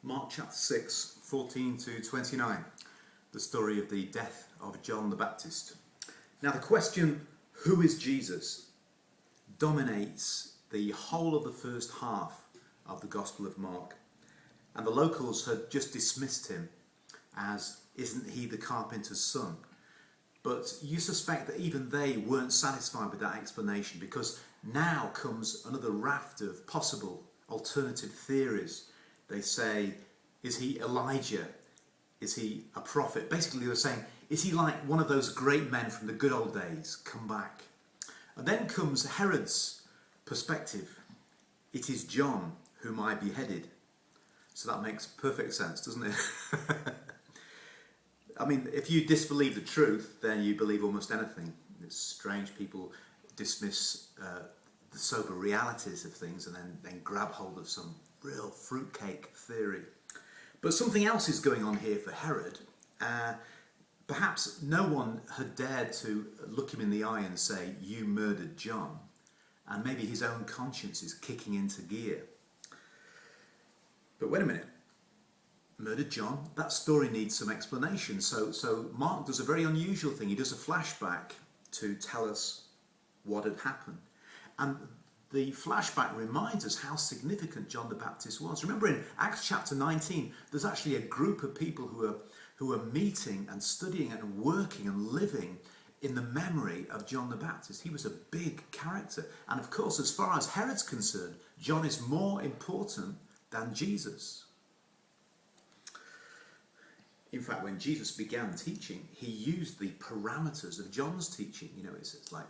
Mark chapter 6, 14 to 29, the story of the death of John the Baptist. Now the question, who is Jesus, dominates the whole of the first half of the Gospel of Mark. And the locals had just dismissed him as, isn't he the carpenter's son? But you suspect that even they weren't satisfied with that explanation, because now comes another raft of possible alternative theories. They say, is he Elijah? Is he a prophet? Basically they were saying, is he like one of those great men from the good old days come back? And then comes Herod's perspective. It is John whom I beheaded. So that makes perfect sense, doesn't it? I mean, if you disbelieve the truth, then you believe almost anything. It's strange people dismiss the sober realities of things and then grab hold of some real fruitcake theory. But something else is going on here for Herod. Perhaps no one had dared to look him in the eye and say, you murdered John. And maybe his own conscience is kicking into gear. But wait a minute. Murdered John? That story needs some explanation. So Mark does a very unusual thing. He does a flashback to tell us what had happened. And the flashback reminds us how significant John the Baptist was. Remember in Acts chapter 19, there's actually a group of people who are meeting and studying and working and living in the memory of John the Baptist. He was a big character. And of course, as far as Herod's concerned, John is more important than Jesus. In fact, when Jesus began teaching, he used the parameters of John's teaching. You know, it's like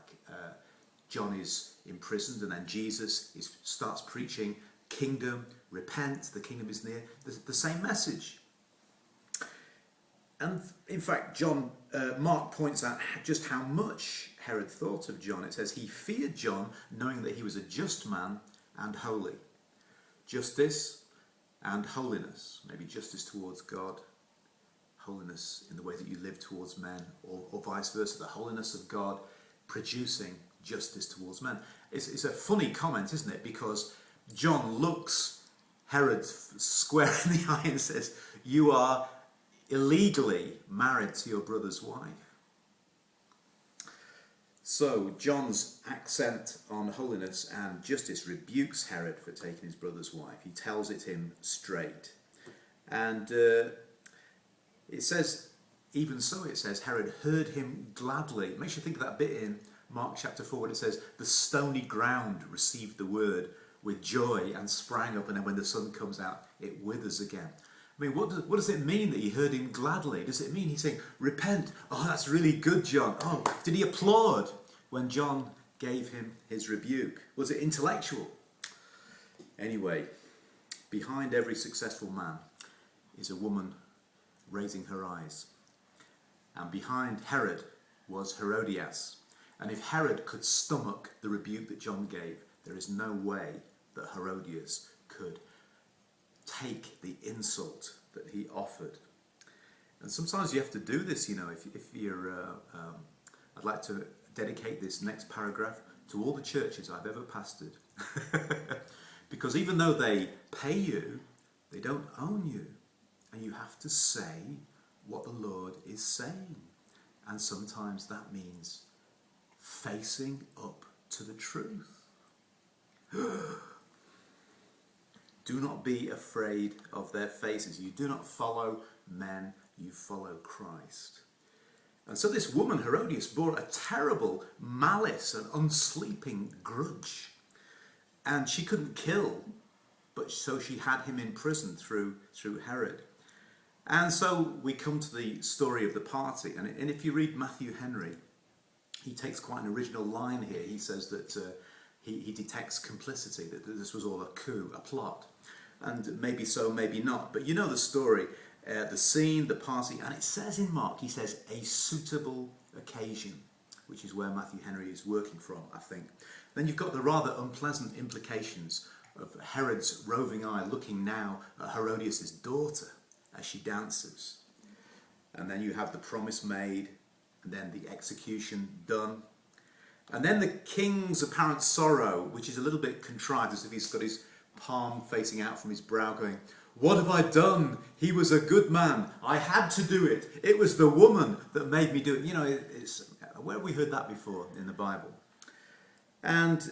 John is imprisoned and then Jesus starts preaching, kingdom, repent, the kingdom is near. The same message. And in fact, Mark points out just how much Herod thought of John. It says he feared John, knowing that he was a just man and holy. Justice and holiness. Maybe justice towards God, holiness in the way that you live towards men, or vice versa. The holiness of God producing justice towards men. It's a funny comment, isn't it? Because John looks Herod square in the eye and says, you are illegally married to your brother's wife. So John's accent on holiness and justice rebukes Herod for taking his brother's wife. He tells it him straight. And it says, even so it says, Herod heard him gladly. It makes you think of that bit in Mark chapter 4 when it says, the stony ground received the word with joy and sprang up, and then when the sun comes out, it withers again. I mean, what does it mean that he heard him gladly? Does it mean he's saying, repent? Oh, that's really good, John. Oh, did he applaud when John gave him his rebuke? Was it intellectual? Anyway, behind every successful man is a woman raising her eyes. And behind Herod was Herodias. And if Herod could stomach the rebuke that John gave, there is no way that Herodias could take the insult that he offered. And sometimes you have to do this, you know, if you're I'd like to dedicate this next paragraph to all the churches I've ever pastored. Because even though they pay you, they don't own you. And you have to say what the Lord is saying. And sometimes that means facing up to the truth. Do not be afraid of their faces. You do not follow men, you follow Christ. And so this woman, Herodias, bore a terrible malice and unsleeping grudge. And she couldn't kill, but so she had him imprisoned through Herod. And so we come to the story of the party. And if you read Matthew Henry, he takes quite an original line here. He says that he detects complicity, that this was all a coup, a plot. And maybe so, maybe not. But you know the story, the scene, the party. And it says in Mark, he says, a suitable occasion, which is where Matthew Henry is working from, I think. Then you've got the rather unpleasant implications of Herod's roving eye looking now at Herodias' daughter as she dances. And then you have the promise made, and then the execution done. And then the king's apparent sorrow, which is a little bit contrived, as if he's got his palm facing out from his brow going, What have I done? He was a good man. I had to do it. It was the woman that made me do it. You know, where have we heard that before in the Bible? And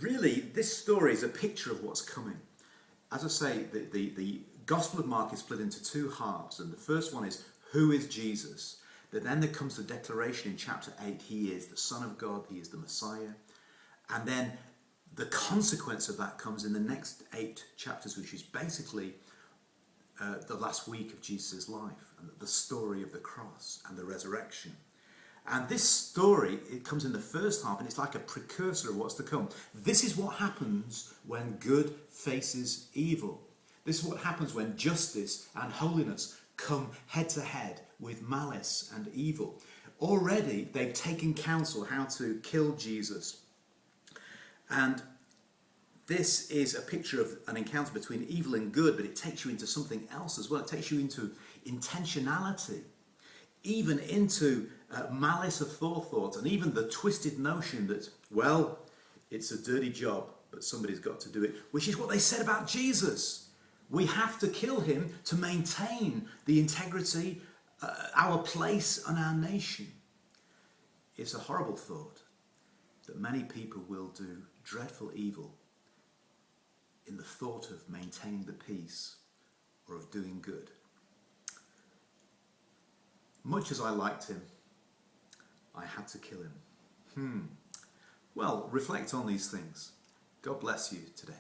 really, this story is a picture of what's coming. As I say, the Gospel of Mark is split into two halves. And the first one is, who is Jesus? But then there comes the declaration in chapter 8, he is the Son of God, he is the Messiah. And then the consequence of that comes in the next 8 chapters, which is basically the last week of Jesus' life, and the story of the cross and the resurrection. And this story, it comes in the first half, and it's like a precursor of what's to come. This is what happens when good faces evil. This is what happens when justice and holiness come head to head with malice and evil. Already they've taken counsel how to kill Jesus. And this is a picture of an encounter between evil and good, but it takes you into something else as well. It takes you into intentionality, even into malice of forethought, and even the twisted notion that, well, it's a dirty job, but somebody's got to do it, which is what they said about Jesus. We have to kill him to maintain the integrity, our place and our nation. It's a horrible thought that many people will do dreadful evil in the thought of maintaining the peace or of doing good. Much as I liked him, I had to kill him. Well, reflect on these things. God bless you today.